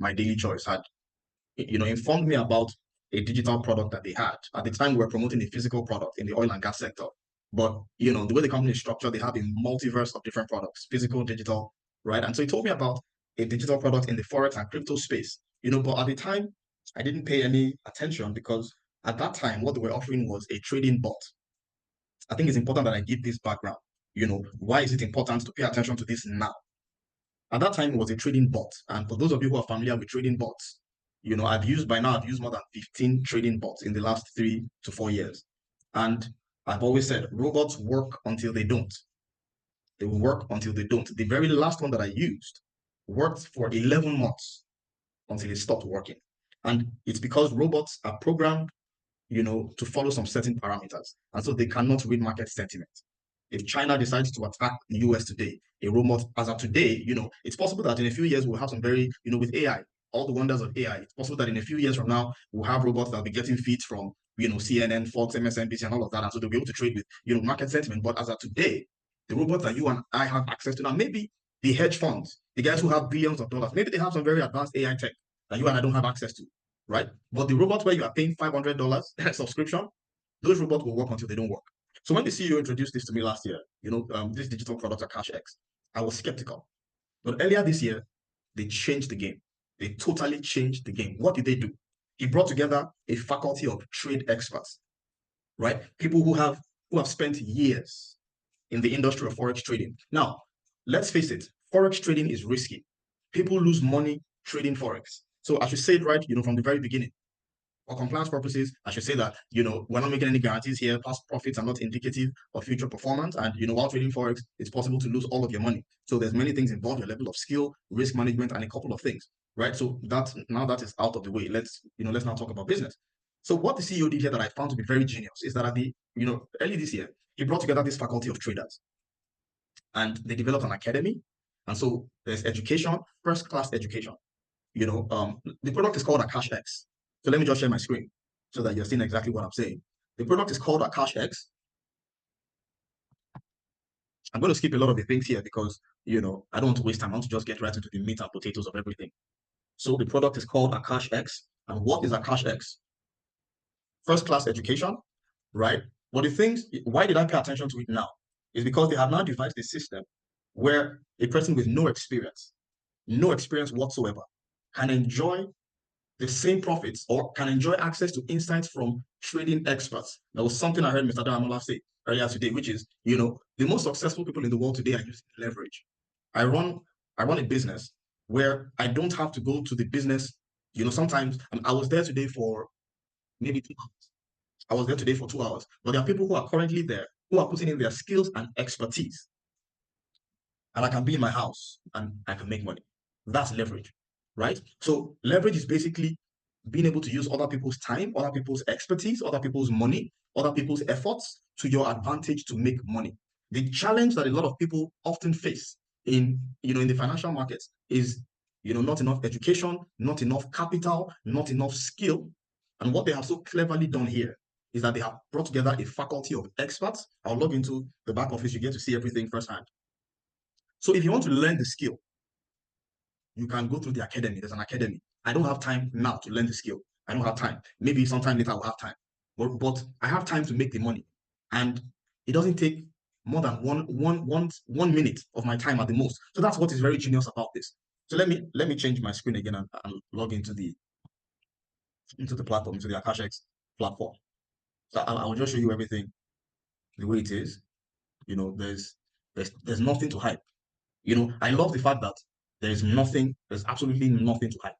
my daily choice, had informed me about a digital product that they had. At the time, we were promoting a physical product in the oil and gas sector. But the way the company is structured, they have a multiverse of different products, physical, digital, right? And so he told me about a digital product in the forex and crypto space. But at the time, I didn't pay any attention because at that time, what they were offering was a trading bot. I think it's important that I give this background. Why is it important to pay attention to this now? At that time, it was a trading bot. And for those of you who are familiar with trading bots, I've used more than 15 trading bots in the last 3 to 4 years. And I've always said robots work until they don't. They will work until they don't. The very last one that I used worked for 11 months until it stopped working. And it's because robots are programmed, to follow some certain parameters. And so they cannot read market sentiment. If China decides to attack the US today, a robot, as of today, it's possible that in a few years we'll have some very, with AI, all the wonders of AI, it's possible that in a few years from now, we'll have robots that'll be getting feeds from, CNN, Fox, MSNBC, and all of that. And so they'll be able to trade with, market sentiment. But as of today, the robots that you and I have access to now, maybe the hedge funds, the guys who have billions of dollars, maybe they have some very advanced AI tech that you and I don't have access to, right? But the robots where you are paying $500 subscription, those robots will work until they don't work. So when the CEO introduced this to me last year, this digital product, Akashx, I was skeptical. But earlier this year, they changed the game. They totally changed the game. What did they do? He brought together a faculty of trade experts, right? People who have spent years in the industry of forex trading. Now, let's face it, forex trading is risky. People lose money trading forex. So I should say it right, from the very beginning. For compliance purposes, I should say that, we're not making any guarantees here. Past profits are not indicative of future performance. And, while trading Forex, it's possible to lose all of your money. So there's many things involved, your level of skill, risk management, and a couple of things, right? So now that is out of the way. Let's now talk about business. So what the CEO did here that I found to be very genius is that early this year, he brought together this faculty of traders and they developed an academy. And so there's education, first-class education. The product is called Akashx. So let me just share my screen so that you're seeing exactly what I'm saying. The product is called Akashx. I'm going to skip a lot of the things here because, I don't want to waste time. I want to just get right into the meat and potatoes of everything. So the product is called Akashx. And what is Akashx? First class education, right? But the things, why did I pay attention to it now? Is because they have now devised a system where a person with no experience whatsoever, can enjoy the same profits or can enjoy access to insights from trading experts. That was something I heard Mr. Damola say earlier today, which is, the most successful people in the world today are using leverage. I run a business where I don't have to go to the business. Sometimes I was there today for maybe 2 hours. I was there today for 2 hours, but there are people who are currently there who are putting in their skills and expertise. And I can be in my house and I can make money. That's leverage, right? So leverage is basically being able to use other people's time, other people's expertise, other people's money, other people's efforts to your advantage to make money. The challenge that a lot of people often face in the financial markets is not enough education, not enough capital, not enough skill. And what they have so cleverly done here is that they have brought together a faculty of experts. I'll log into the back office, you get to see everything firsthand. So if you want to learn the skill, you can go through the academy. There's an academy. I don't have time now to learn the skill. I don't have time. Maybe sometime later I'll have time. But I have time to make the money. And it doesn't take more than one minute of my time at the most. So that's what is very genius about this. So let me change my screen again and log into the platform, into the Akashx platform. So I will just show you everything the way it is. There's nothing to hype. I love the fact that there's absolutely nothing to hype.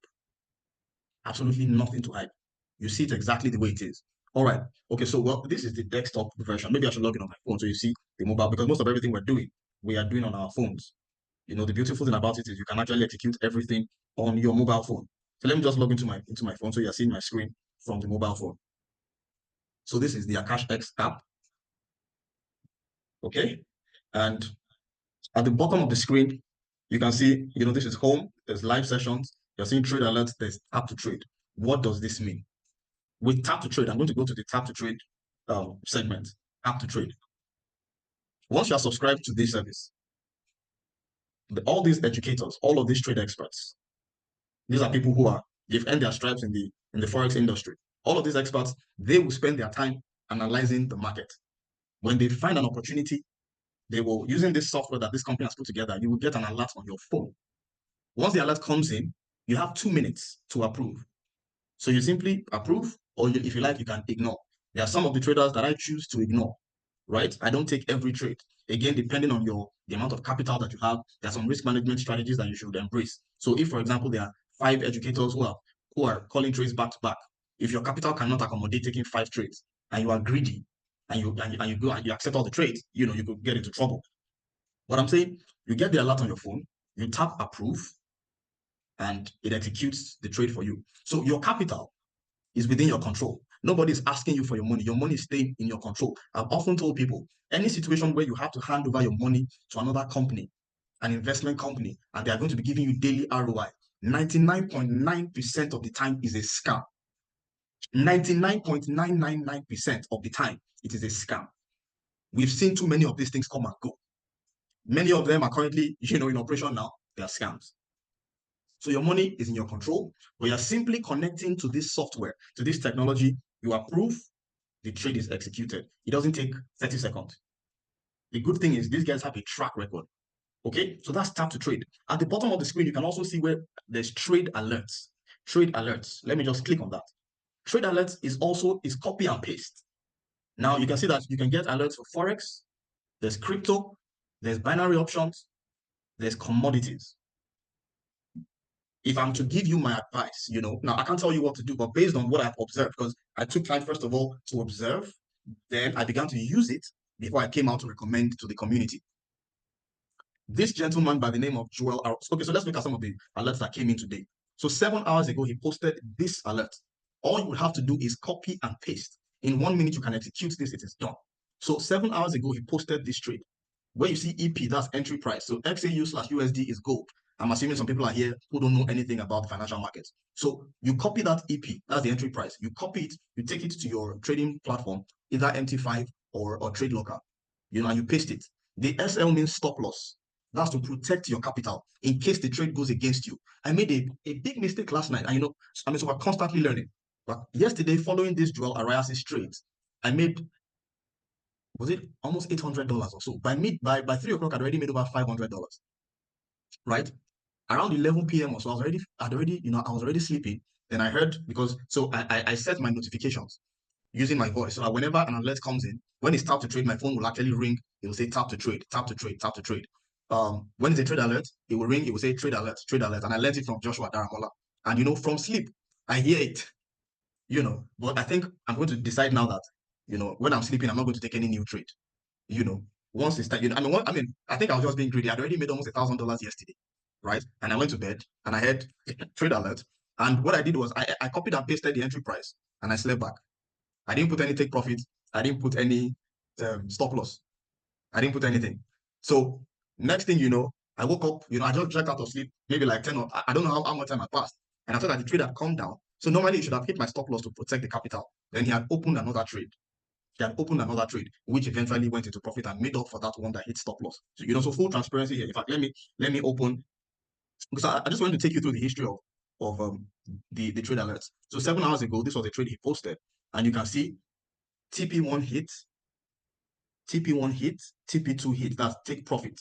Absolutely nothing to hype. You see it exactly the way it is. All right. Okay, so this is the desktop version. Maybe I should log in on my phone so you see the mobile, because most of everything we are doing on our phones. The beautiful thing about it is you can actually execute everything on your mobile phone. So let me just log into my phone so you're seeing my screen from the mobile phone. So this is the Akashx app. Okay. And at the bottom of the screen, you can see, this is home, there's live sessions, you're seeing trade alerts, there's tap to trade. What does this mean? With tap to trade, I'm going to go to the tap to trade segment, tap to trade. Once you are subscribed to this service, all these educators, all of these trade experts, These are people who they've earned their stripes in the forex industry. All of these experts, they will spend their time analyzing the market. When they find an opportunity, they will, using this software that this company has put together, you will get an alert on your phone. Once the alert comes in, you have 2 minutes to approve. So you simply approve, or if you like, you can ignore. There are some of the traders that I choose to ignore, right? I don't take every trade. Again, depending on the amount of capital that you have, there are some risk management strategies that you should embrace. So if, for example, there are 5 educators who are calling trades back to back, if your capital cannot accommodate taking 5 trades and you are greedy and you go and you accept all the trades, you could get into trouble. What I'm saying, you get the alert on your phone, you tap approve, and it executes the trade for you. So your capital is within your control. Nobody is asking you for your money. Your money is staying in your control. I've often told people, any situation where you have to hand over your money to another company, an investment company, and they are going to be giving you daily ROI, 99.9% of the time is a scam. 99.999% of the time, it is a scam. We've seen too many of these things come and go. Many of them are currently, in operation now. They are scams. So your money is in your control, but you're simply connecting to this software, to this technology. You approve, the trade is executed. It doesn't take 30 seconds. The good thing is these guys have a track record. Okay, so that's tap to trade. At the bottom of the screen, you can also see where there's trade alerts. Trade alerts. Let me just click on that. Trade alerts is copy and paste. Now you can see that you can get alerts for Forex, there's crypto, there's binary options, there's commodities. If I'm to give you my advice, now I can't tell you what to do, but based on what I've observed, because I took time, first of all, to observe, then I began to use it before I came out to recommend to the community. This gentleman by the name of Joel, okay, so let's look at some of the alerts that came in today. So 7 hours ago, he posted this alert. All you would have to do is copy and paste. In 1 minute, you can execute this, it is done. So 7 hours ago, he posted this trade. Where you see EP, that's entry price. So XAU/USD is gold. I'm assuming some people are here who don't know anything about financial markets. So you copy that EP, that's the entry price. You copy it, you take it to your trading platform, either MT5 or TradeLocker, and you paste it. The SL means stop loss. That's to protect your capital in case the trade goes against you. I made a big mistake last night, and so we're constantly learning. But yesterday, following this Joel Arias' trade, I made, was it almost $800 or so? By 3 o'clock, I'd already made over $500, right? Around 11 p.m. or so, I was already sleeping. Then I heard, I set my notifications using my voice. So that whenever an alert comes in, when it's tap to trade, my phone will actually ring. It will say tap to trade, tap to trade, tap to trade. When it's a trade alert, it will ring. It will say trade alert, trade alert. And I learned it from Joshua Daramola. And from sleep, I hear it. But I think I'm going to decide now that, when I'm sleeping, I'm not going to take any new trade. Once it's time, I think I was just being greedy. I'd already made almost $1,000 yesterday, right? And I went to bed and I had trade alert. And what I did was I copied and pasted the entry price and I slept back. I didn't put any take profit. I didn't put any stop loss. I didn't put anything. So next thing you know, I woke up, I just dragged out of sleep, maybe like 10 or I don't know how much time had passed. And I saw that the trade had come down. So normally it should have hit my stop loss to protect the capital. Then he had opened another trade. Which eventually went into profit and made up for that one that hit stop loss. So, so full transparency here. In fact, let me open, because I just wanted to take you through the history of the trade alerts. So 7 hours ago, this was a trade he posted, and you can see TP1 hit, TP1 hit, TP2 hit. That's take profit.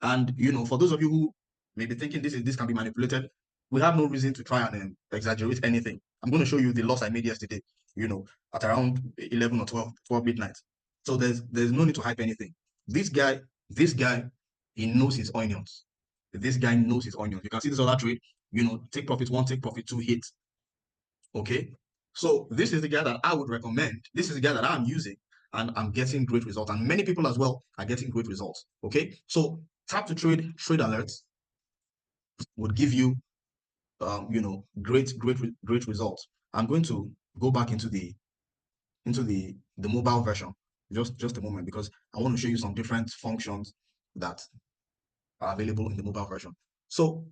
And for those of you who may be thinking this can be manipulated, we have no reason to try and exaggerate anything. I'm going to show you the loss I made yesterday, at around 11 or 12 midnight. So there's no need to hype anything. This guy, he knows his onions. This guy knows his onions. You can see this other trade, take profit 1, take profit 2 hit. Okay. So this is the guy that I would recommend. This is the guy that I'm using, and I'm getting great results. And many people as well are getting great results. Okay. So tap to trade alerts would give you great results. I'm going to go back into the mobile version just a moment, because I want to show you some different functions that are available in the mobile version. So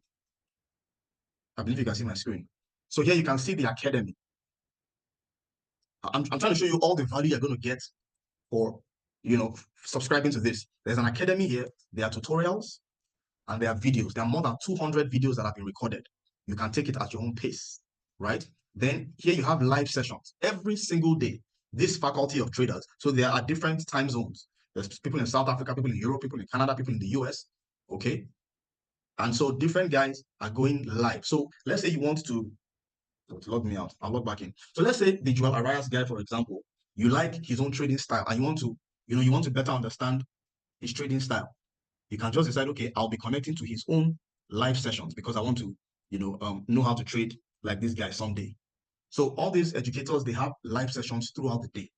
I believe you can see my screen. So here you can see the academy. I'm trying to show you all the value you're going to get for subscribing to this. There's an academy here. There are tutorials. and there are videos. There are more than 200 videos that have been recorded. You can take it at your own pace, right? Then here you have live sessions every single day. This faculty of traders. So there are different time zones. There's people in South Africa, people in Europe, people in Canada, people in the US. Okay. And so different guys are going live. So let's say you want to log me out. I'll log back in. So let's say the Joel Arias guy, for example, you like his own trading style and you want to, you want to better understand his trading style. You can just decide, okay, I'll be connecting to his own live sessions because I want to, know how to trade like this guy someday. So all these educators, they have live sessions throughout the day,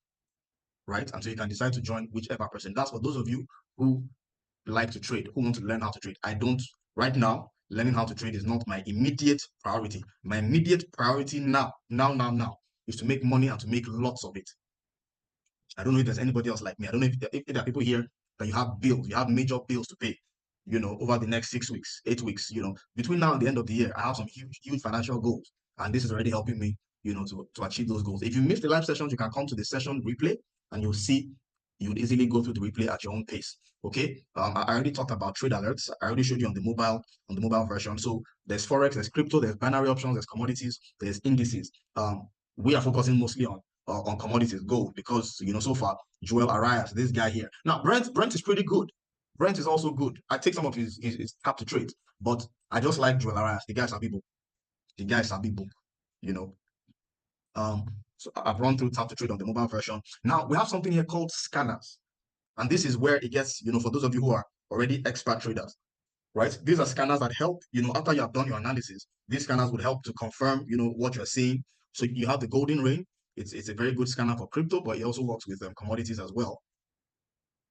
right? And so you can decide to join whichever person. That's for those of you who like to trade, who want to learn how to trade. I don't, right now, learning how to trade is not my immediate priority. My immediate priority now is to make money and to make lots of it. I don't know if there's anybody else like me. I don't know if there are people here that you have bills, you have major bills to pay, over the next 6 weeks, 8 weeks, between now and the end of the year, I have some huge financial goals. And this is already helping me, to achieve those goals. If you miss the live sessions, you can come to the session replay and you'll see, you'd easily go through the replay at your own pace. Okay. I already talked about trade alerts. I already showed you on the mobile version. So there's Forex, there's crypto, there's binary options, there's commodities, there's indices. We are focusing mostly on commodities, gold, because so far Joel Arias, this guy here. Now Brent is pretty good. Brent is also good. I take some of his tap to trade, but I just like Joel Arias. The guy's a people. The guy's a people. So I've run through tap to trade on the mobile version. Now we have something here called scanners, and this is where it gets, for those of you who are already expert traders, right? These are scanners that help, after you have done your analysis. These scanners would help to confirm, what you're seeing. So you have the golden rain. It's a very good scanner for crypto, but it also works with commodities as well.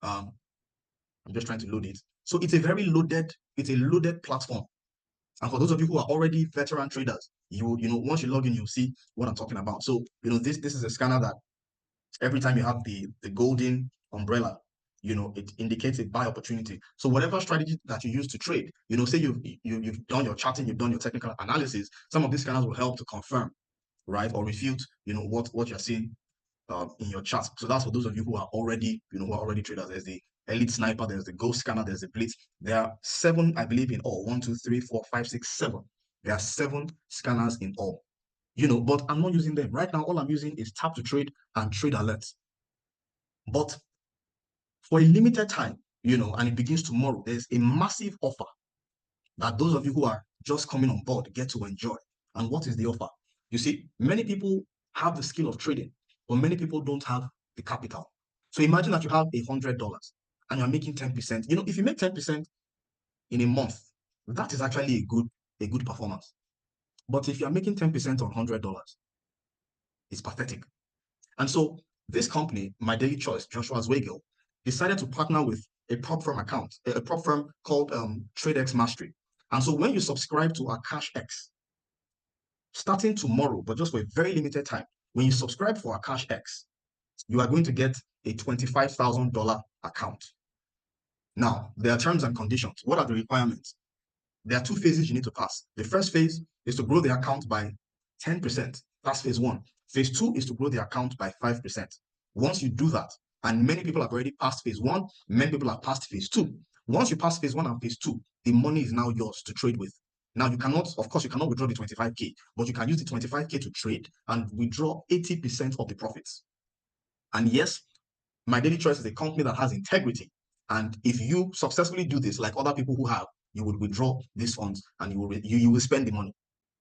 I'm just trying to load it. So it's a loaded platform. And for those of you who are already veteran traders, once you log in, you'll see what I'm talking about. So, this is a scanner that every time you have the golden umbrella, it indicates a buy opportunity. So whatever strategy that you use to trade, say you've done your charting, you've done your technical analysis, some of these scanners will help to confirm, right, or refute, what you're seeing in your chart. So that's for those of you who are already, traders. There's the Elite Sniper, there's the Ghost Scanner, there's the Blitz. There are 7, I believe, in all. 1, 2, 3, 4, 5, 6, 7. There are 7 scanners in all. But I'm not using them right now. All I'm using is tap to trade and trade alerts. But for a limited time, and it begins tomorrow, there's a massive offer that those of you who are just coming on board get to enjoy. And what is the offer? You see, many people have the skill of trading, but many people don't have the capital. So imagine that you have $100 and you're making 10%. If you make 10% in a month, that is actually a good performance. But if you're making 10% on $100, it's pathetic. And so this company, My Daily Choice, Joshua Zwagel, decided to partner with a prop firm called TradeX Mastery. And so when you subscribe to Akashx, starting tomorrow, but just for a very limited time, when you subscribe for Akashx, you are going to get a $25,000 account. Now, there are terms and conditions. What are the requirements? There are 2 phases you need to pass. The first phase is to grow the account by 10%. That's phase 1. Phase 2 is to grow the account by 5%. Once you do that, and many people have already passed phase 1, many people have passed phase 2. Once you pass phase 1 and phase 2, the money is now yours to trade with. Now, you cannot withdraw the 25K, but you can use the 25K to trade and withdraw 80% of the profits. And yes, My Daily Choice is a company that has integrity. And if you successfully do this, like other people who have, you would withdraw these funds and you will spend the money.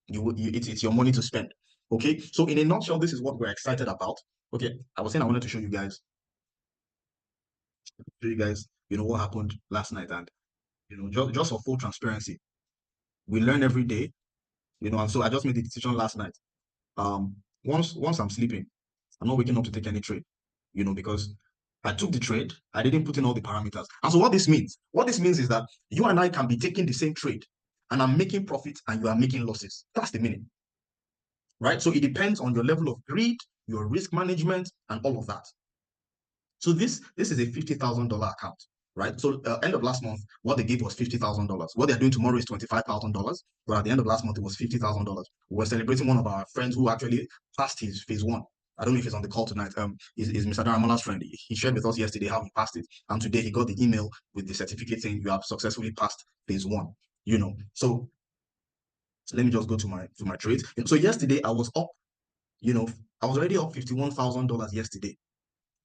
It's your money to spend. Okay. So in a nutshell, this is what we're excited about. Okay. I was saying I wanted to show you guys, what happened last night. And, just for full transparency, we learn every day, and so I just made the decision last night. Once I'm sleeping, I'm not waking up to take any trade, because I took the trade, I didn't put in all the parameters. And so what this means is that you and I can be taking the same trade and I'm making profits and you are making losses. That's the meaning, right? So it depends on your level of greed, your risk management, and all of that. So this is a $50,000 account, right? So end of last month, what they gave was $50,000. What they're doing tomorrow is $25,000, but at the end of last month, it was $50,000. We're celebrating one of our friends who actually passed his phase 1. I don't know if he's on the call tonight. Is Mr. Daramola's friend. He shared with us yesterday how he passed it, and today he got the email with the certificate saying you have successfully passed phase 1. So let me just go to my trades. So yesterday I was up. I was already up $51,000 yesterday,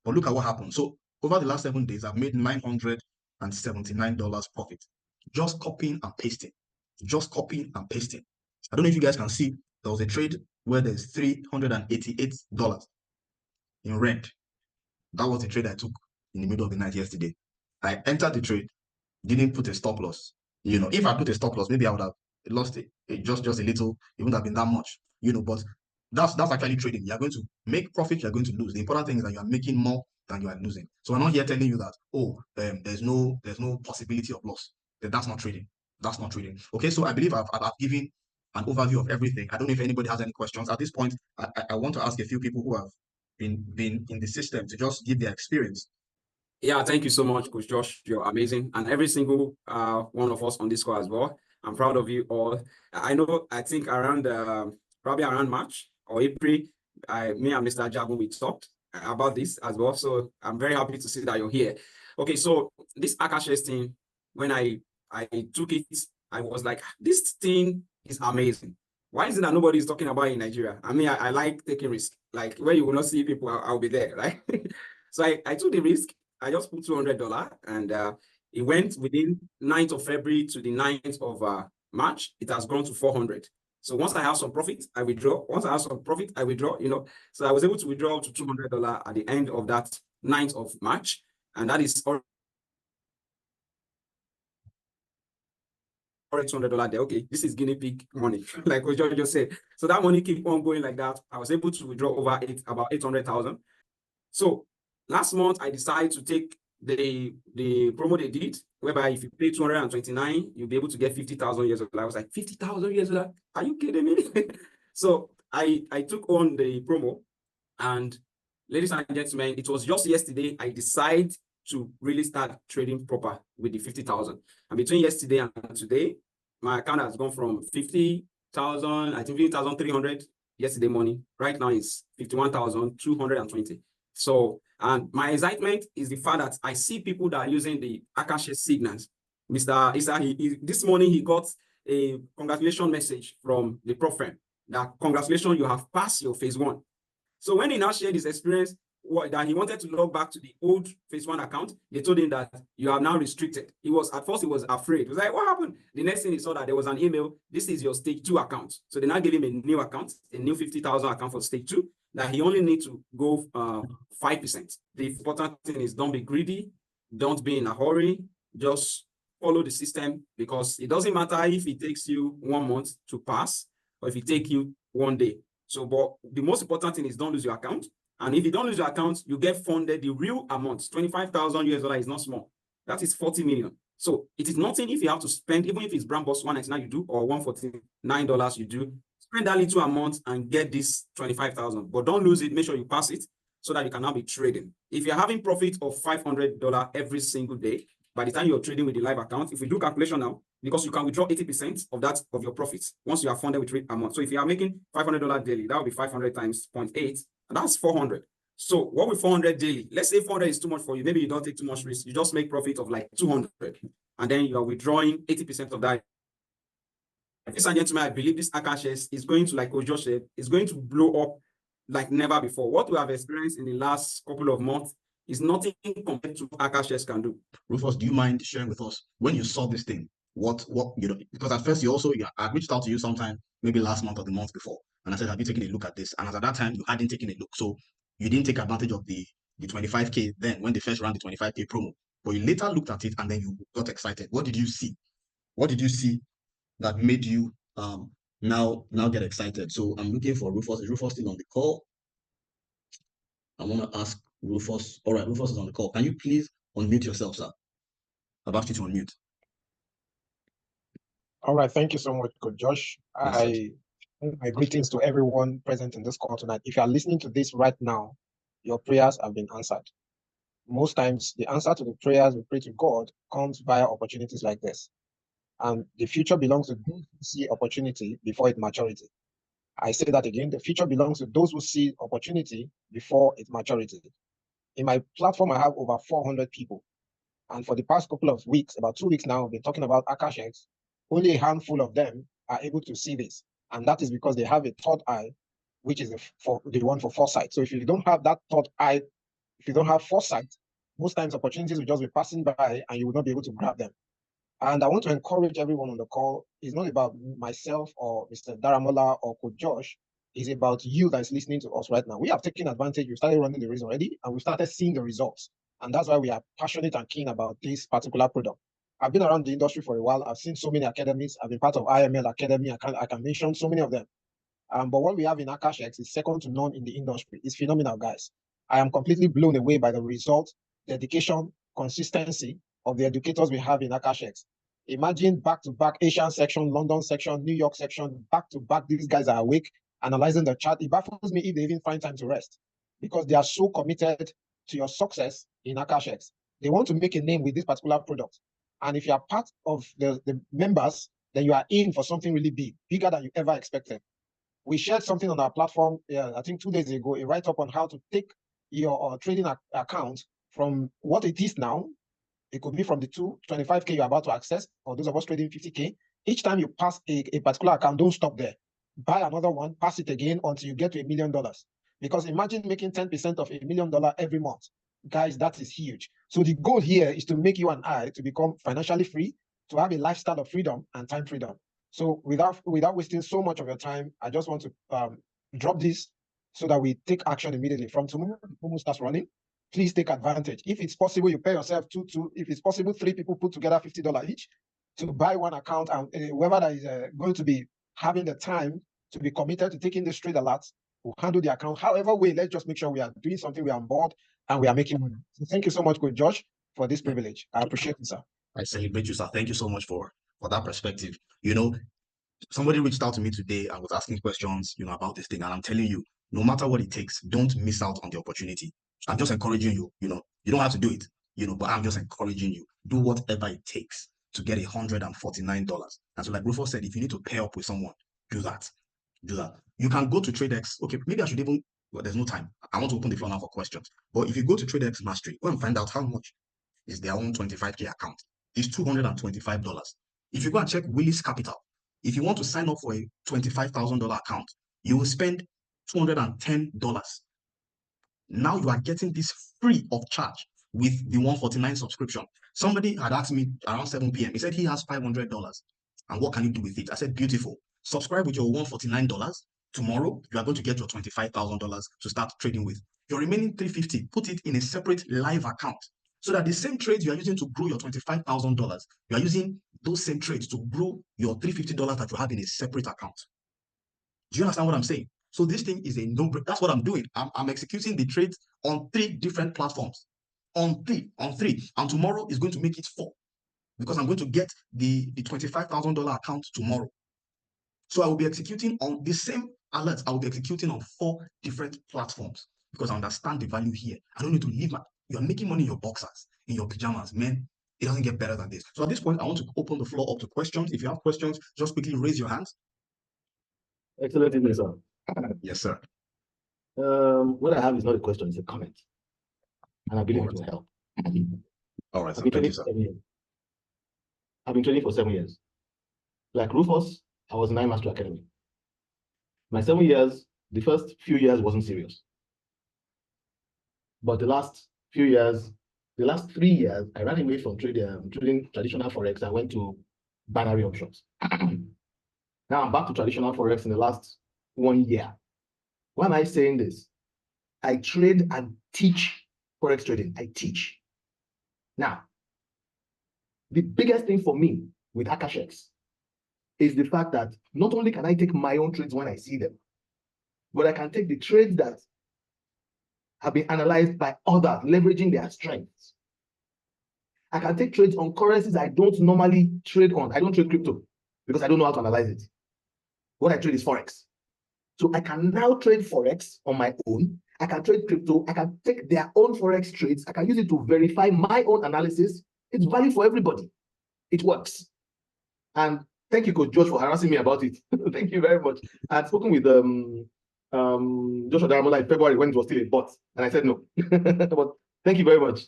but look at what happened. So over the last 7 days, I've made $979 profit, just copying and pasting, just copying and pasting. I don't know if you guys can see. There was a trade where there's $388 in red. That was the trade I took in the middle of the night yesterday. I entered the trade, didn't put a stop loss. If I put a stop loss, maybe I would have lost it just a little. It wouldn't have been that much. But that's actually trading. You're going to make profit, you're going to lose. The important thing is that you are making more than you are losing. So I'm not here telling you that, there's no possibility of loss. That's not trading. That's not trading. Okay, so I believe I've given an overview of everything. I don't know if anybody has any questions. At this point, I want to ask a few people who have been in the system to just give their experience. Yeah, thank you so much, Coach Josh. You're amazing. And every single one of us on this call as well. I'm proud of you all. I think around probably around March or April, me and Mr. Jagun, we talked about this as well. So I'm very happy to see that you're here. Okay, so this Akashx thing, when I took it, I was like, this thing is amazing. Why is it that nobody is talking about it in Nigeria? I mean, I like taking risk. Like where you will not see people, I'll be there, right? So I took the risk. I just put $200 and it went within 9th of February to the 9th of March. It has grown to 400. So once I have some profit, I withdraw. Once I have some profit, I withdraw, So I was able to withdraw to $200 at the end of that 9th of March. And that is already $200 there. Okay, this is guinea pig money, like what George just said. So that money keep on going like that. I was able to withdraw over about 800,000. So last month, I decided to take the promo they did, whereby if you pay 229, you'll be able to get 50,000 years old. I was like, 50,000 years old? Are you kidding me? So I took on the promo, and ladies and gentlemen, it was just yesterday I decided to really start trading proper with the 50,000. And between yesterday and today, my account has gone from 50,000, I think 50,300 yesterday morning. Right now it's 51,220. So, and my excitement is the fact that I see people that are using the Akashx signals. Mr. Issa, this morning he got a congratulation message from the prop firm that congratulations, you have passed your phase 1. So when he now shared his experience, that he wanted to log back to the old phase 1 account, they told him that you are now restricted. At first he was afraid. He was like, what happened? The next thing he saw that there was an email, this is your stage 2 account. So they now gave him a new account, a new 50,000 account for stage 2, that he only needs to go 5%. The important thing is don't be greedy, don't be in a hurry, just follow the system, because it doesn't matter if it takes you 1 month to pass or if it takes you 1 day. So, but the most important thing is don't lose your account. And if you don't lose your account, you get funded the real amount. 25,000 US dollars is not small. That is 40 million. So it is nothing if you have to spend, even if it's brand boss 199 you do, or $149 you do, spend that little amount and get this 25,000. But don't lose it. Make sure you pass it so that you can now be trading. If you're having profit of $500 every single day, by the time you're trading with the live account, if we do calculation now, because you can withdraw 80% of that of your profits once you are funded with trade amount. So if you are making $500 daily, that will be 500 times 0.8, and that's 400. So what with 400 daily? Let's say 400 is too much for you. Maybe you don't take too much risk. You just make profit of like 200, and then you are withdrawing 80% of that. Ladies and gentlemen, I believe this Akashx is going to, like Coach Josh said, is going to blow up like never before. What we have experienced in the last couple of months is nothing compared to Akashx can do. Rufus, do you mind sharing with us when you saw this thing? What because at first I reached out to you sometime, maybe last month or the month before, and I said, have you taken a look at this? And at that time, you hadn't taken a look. So you didn't take advantage of the 25K then when they first ran the 25K promo. But you later looked at it and then you got excited. What did you see? What did you see that made you now get excited? So I'm looking for Rufus. Is Rufus still on the call? I want to ask Rufus. All right, Rufus is on the call. Can you please unmute yourself, sir? I've asked you to unmute. All right, thank you so much, Coach Josh. My greetings to everyone present in this call tonight. If you are listening to this right now, your prayers have been answered. Most times, the answer to the prayers we pray to God comes via opportunities like this. And the future belongs to those who see opportunity before its maturity. I say that again, the future belongs to those who see opportunity before its maturity. In my platform, I have over 400 people. And for the past couple of weeks, about 2 weeks now, we've been talking about Akashx. Only a handful of them are able to see this. And that is because they have a third eye, which is the one for foresight. So if you don't have that third eye, if you don't have foresight, most times opportunities will just be passing by and you will not be able to grab them. And I want to encourage everyone on the call. It's not about myself or Mr. Daramola or Coach Josh. It's about you that is listening to us right now. We have taken advantage. We started running the race already, and we started seeing the results. And that's why we are passionate and keen about this particular product. I've been around the industry for a while. I've seen so many academies. I've been part of IML Academy. I can mention so many of them. But what we have in Akashx is second to none in the industry. It's phenomenal, guys. I am completely blown away by the results, dedication, consistency of the educators we have in Akashx. Imagine back-to-back Asian section, London section, New York section, back-to-back. These guys are awake, analyzing the chart. It baffles me if they even find time to rest because they are so committed to your success in Akashx. They want to make a name with this particular product. And if you are part of the members, then you are in for something really big, bigger than you ever expected. We shared something on our platform, I think 2 days ago, a write-up on how to take your trading account from what it is now. It could be from the 25K you're about to access, or those of us trading 50K. Each time you pass a particular account, don't stop there. Buy another one, pass it again until you get to $1 million. Because imagine making 10% of $1 million every month. Guys, that is huge. So the goal here is to make you and I to become financially free, to have a lifestyle of freedom and time freedom. So without wasting so much of your time, I just want to drop this so that we take action immediately. From tomorrow, the promo starts running. Please take advantage. If it's possible, you pay yourself two. If it's possible, 3 people put together $50 each to buy one account, and whoever that is going to be having the time to be committed to taking this trade alerts will handle the account. However way, let's just make sure we are doing something, we are on board, and we are making money. So thank you so much, Coach Josh, for this privilege. I appreciate it, sir. I celebrate you, sir. Thank you so much for that perspective. You know, somebody reached out to me today and was asking questions, about this thing. And I'm telling you, no matter what it takes, don't miss out on the opportunity. I'm just encouraging you, you don't have to do it, but I'm just encouraging you. Do whatever it takes to get $149. And so like Rufus said, if you need to pair up with someone, do that. Do that. You can go to TradeX. Okay, maybe I should even, well, there's no time. I want to open the floor now for questions. But if you go to TradeX Mastery, go and find out how much is their own 25K account. It's $225. If you go and check Willis Capital, if you want to sign up for a $25,000 account, you will spend $210. Now you are getting this free of charge with the 149 subscription. Somebody had asked me around 7 p.m. He said he has $500. And what can you do with it? I said, beautiful. Subscribe with your $149. Tomorrow, you are going to get your $25,000 to start trading with. Your remaining $350, put it in a separate live account so that the same trades you are using to grow your $25,000, you are using those same trades to grow your $350 that you have in a separate account. Do you understand what I'm saying? So this thing is a no-brainer. That's what I'm doing. I'm executing the trades on 3 different platforms. On three. And tomorrow is going to make it 4 because I'm going to get the $25,000 account tomorrow. So I will be executing on the same alerts. I will be executing on 4 different platforms because I understand the value here. I don't need to leave you're making money in your boxers, in your pajamas, man. It doesn't get better than this. So at this point, I want to open the floor up to questions. If you have questions, just quickly raise your hands. Excellent evening, sir. Yes, sir. What I have is not a question, it's a comment. And I believe it will help. All right, sir. Thank you, sir. I've been training for 7 years. Like Rufus, I was in Master Academy. My 7 years, the first few years wasn't serious. But the last few years, the last 3 years, I ran away from trading traditional Forex. I went to binary options. Now I'm back to traditional Forex in the last 1 year. Why am I saying this? I trade and teach Forex trading. I teach. Now, the biggest thing for me with Akashx is the fact that not only can I take my own trades when I see them, but I can take the trades that have been analyzed by others, leveraging their strengths. I can take trades on currencies I don't normally trade on. I don't trade crypto because I don't know how to analyze it. What I trade is Forex. So I can now trade Forex on my own. I can trade crypto. I can take their own Forex trades. I can use it to verify my own analysis. It's valid for everybody. It works. And Thank you, Coach Josh, for harassing me about it. Thank you very much. I had spoken with Joshua Daramola in February when it was still a bot, and I said no. But thank you very much.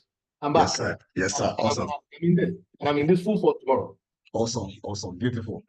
I'm back. Yes, sir. Yes, sir. Awesome. I'm in this full force tomorrow. Awesome. Awesome. Beautiful.